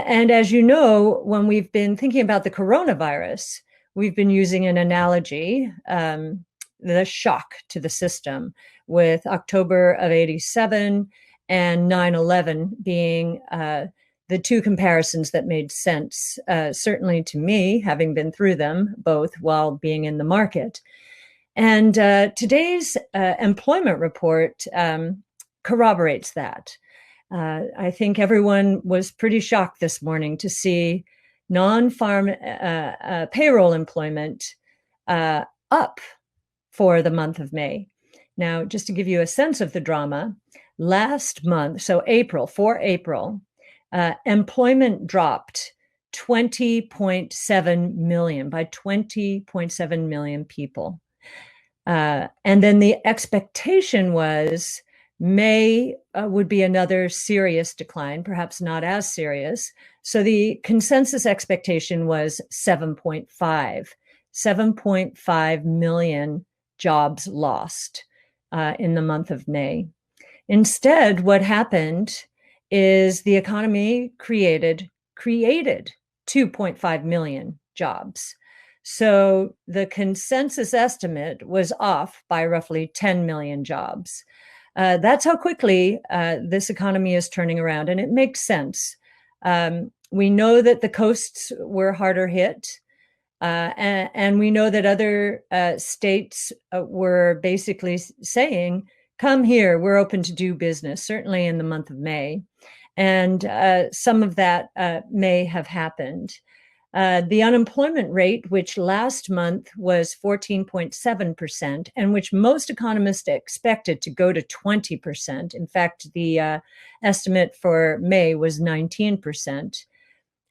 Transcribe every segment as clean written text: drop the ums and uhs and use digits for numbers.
And as you know, when we've been thinking about the coronavirus, we've been using an analogy, the shock to the system, with October of 87 and 9/11 being the two comparisons that made sense, certainly to me, having been through them both while being in the market. And today's employment report corroborates that. I think everyone was pretty shocked this morning to see non-farm payroll employment up for the month of May. Now, just to give you a sense of the drama, last month, so April, employment dropped 20.7 million, by 20.7 million people. And then the expectation was May would be another serious decline, perhaps not as serious. So the consensus expectation was 7.5 million jobs lost in the month of May. Instead, what happened is the economy created 2.5 million jobs. So the consensus estimate was off by roughly 10 million jobs. That's how quickly this economy is turning around, and it makes sense. We know that the coasts were harder hit, and we know that other states were basically saying, come here, we're open to do business, certainly in the month of May. And some of that may have happened. The unemployment rate, which last month was 14.7%, and which most economists expected to go to 20%. In fact, the estimate for May was 19%.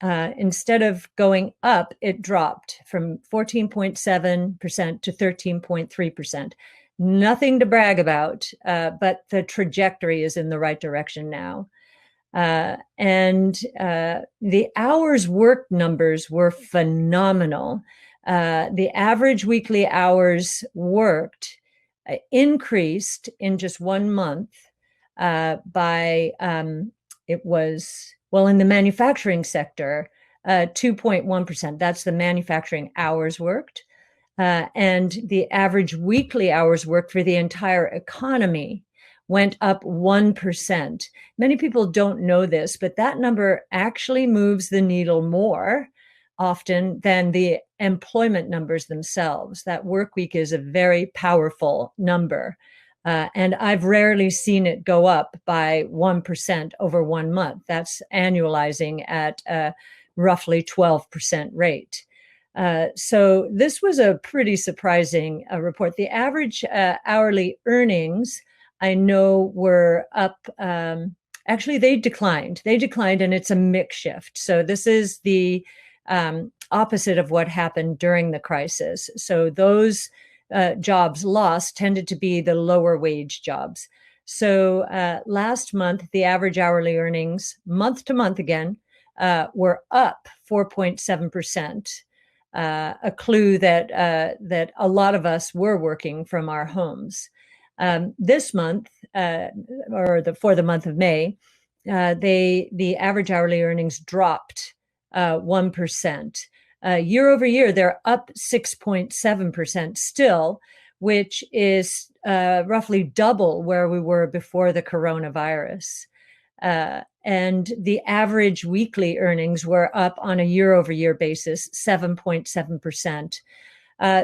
Instead of going up, it dropped from 14.7% to 13.3%. Nothing to brag about, but the trajectory is in the right direction now. And the hours worked numbers were phenomenal. The average weekly hours worked increased in just 1 month by, it was, well, in the manufacturing sector, 2.1%. That's the manufacturing hours worked. And the average weekly hours worked for the entire economy went up 1%. Many people don't know this, but that number actually moves the needle more often than the employment numbers themselves. That work week is a very powerful number. And I've rarely seen it go up by 1% over 1 month. That's annualizing at a roughly 12% rate. So this was a pretty surprising report. The average hourly earnings, I know, were up. Actually, they declined, and it's a mix shift. So this is the opposite of what happened during the crisis. So those jobs lost tended to be the lower wage jobs. So last month, the average hourly earnings, month to month again, were up 4.7%. A clue that that a lot of us were working from our homes. This month, for the month of May, the average hourly earnings dropped 1%. Year over year, they're up 6.7% still, which is roughly double where we were before the coronavirus. And the average weekly earnings were up on a year over year basis, 7.7%.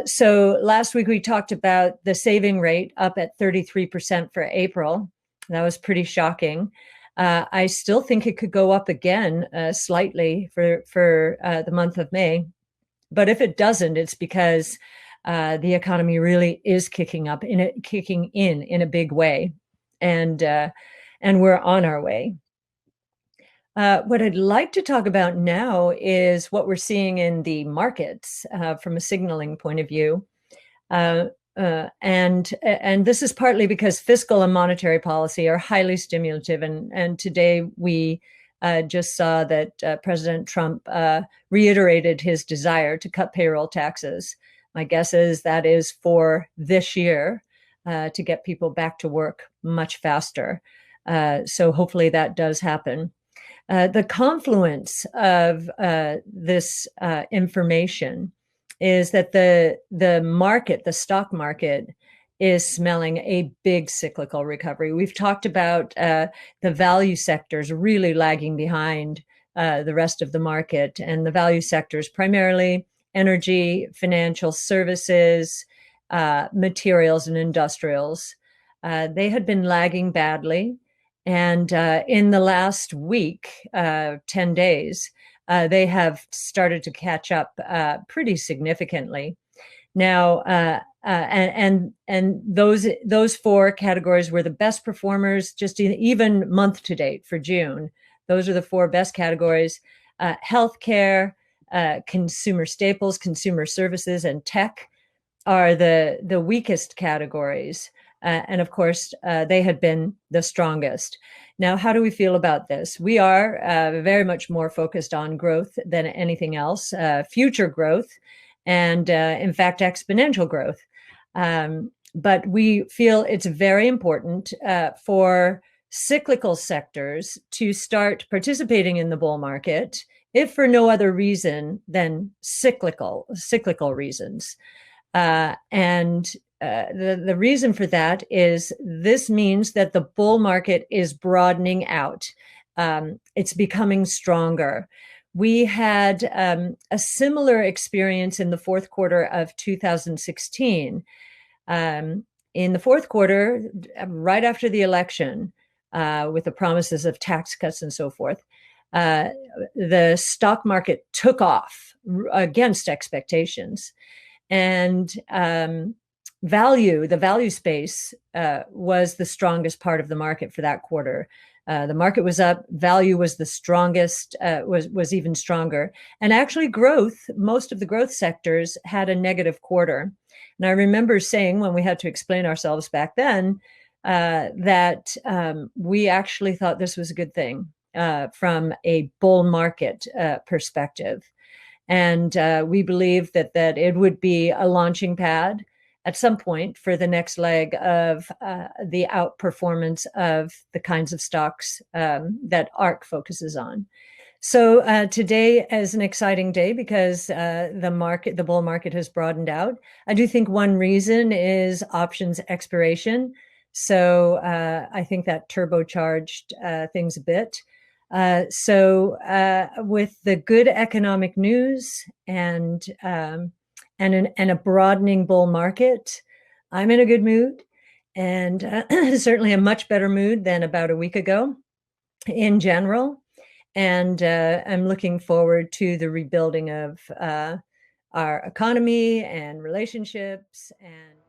So last week we talked about the saving rate up at 33% for April. That was pretty shocking. I still think it could go up again slightly for the month of May. But if it doesn't, it's because the economy really is kicking in a big way, and we're on our way. What I'd like to talk about now is what we're seeing in the markets from a signaling point of view. And this is partly because fiscal and monetary policy are highly stimulative. And today we just saw that President Trump reiterated his desire to cut payroll taxes. My guess is that is for this year to get people back to work much faster. So hopefully that does happen. The confluence of this information is that the stock market, is smelling a big cyclical recovery. We've talked about the value sectors really lagging behind the rest of the market, and the value sectors primarily energy, financial services, materials, and industrials. They had been lagging badly. And in the last week, 10 days, they have started to catch up pretty significantly. Now, and those four categories were the best performers, just even month to date for June. Those are the four best categories: healthcare, consumer staples, consumer services, and tech are the weakest categories. And of course, they had been the strongest. Now, how do we feel about this? We are very much more focused on growth than anything else, future growth, and in fact, exponential growth. But we feel it's very important for cyclical sectors to start participating in the bull market, if for no other reason than cyclical reasons. And the reason for that is this means that the bull market is broadening out. It's becoming stronger. We had a similar experience in the fourth quarter of 2016. In the fourth quarter, right after the election, with the promises of tax cuts and so forth, the stock market took off against expectations. And the value space was the strongest part of the market for that quarter. The market was up, value was the strongest, was even stronger. And actually most of the growth sectors had a negative quarter. And I remember saying, when we had to explain ourselves back then, that we actually thought this was a good thing from a bull market perspective. And we believe that it would be a launching pad at some point for the next leg of the outperformance of the kinds of stocks that ARK focuses on. So today is an exciting day because the bull market has broadened out. I do think one reason is options expiration. So I think that turbocharged things a bit. So with the good economic news and a broadening bull market, I'm in a good mood, and certainly a much better mood than about a week ago in general. And I'm looking forward to the rebuilding of our economy and relationships and